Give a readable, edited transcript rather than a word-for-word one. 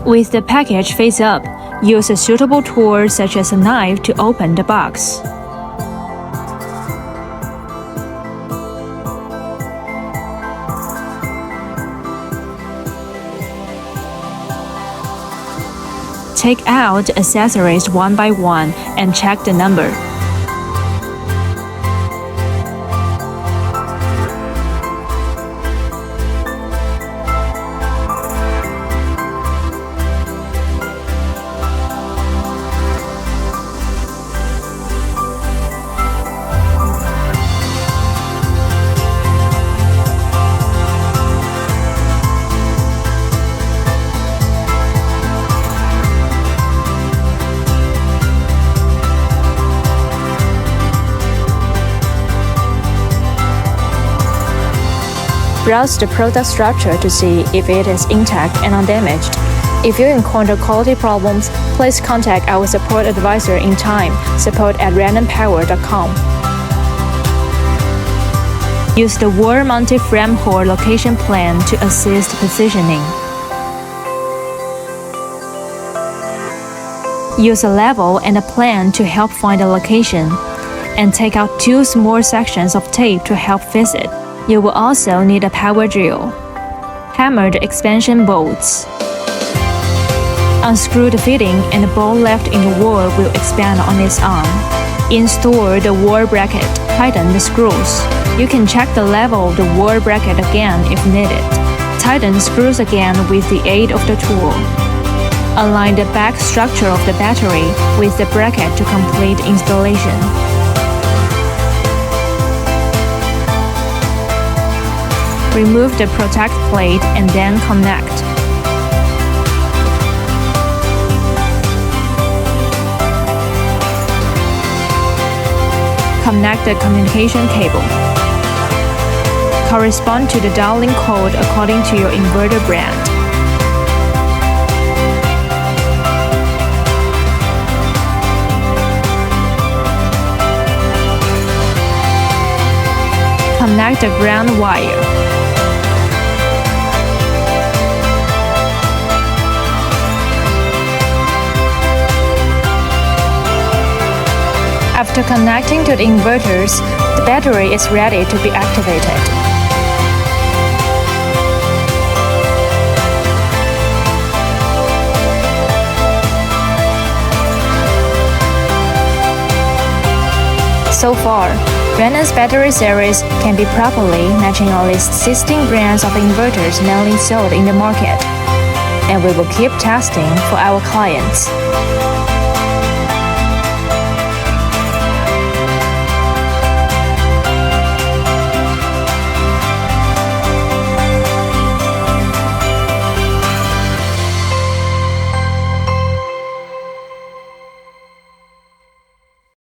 With the package face up, use a suitable tool such as a knife to open the box. Take out the accessories one by one and check the number. Browse the product structure to see if it is intact and undamaged. If you encounter quality problems, please contact our support advisor in time, support@renonpower.com. Use the wall-mounted frame hole location plan to assist positioning. Use a level and a plan to help find the location, and take out 2 small sections of tape to help fix it. You will also need a power drill. Hammer the expansion bolts. Unscrew the fitting and the bolt left in the wall will expand on its own. Install the wall bracket. Tighten the screws. You can check the level of the wall bracket again if needed. Tighten the screws again with the aid of the tool. Align the back structure of the battery with the bracket to complete installation. Remove the protect plate and then connect. Connect the communication cable. Correspond to the downlink code according to your inverter brand. Connect the ground wire. After connecting to the inverters, the battery is ready to be activated. So far, Renon's battery series can be properly matching at least 16 brands of inverters mainly sold in the market, and we will keep testing for our clients.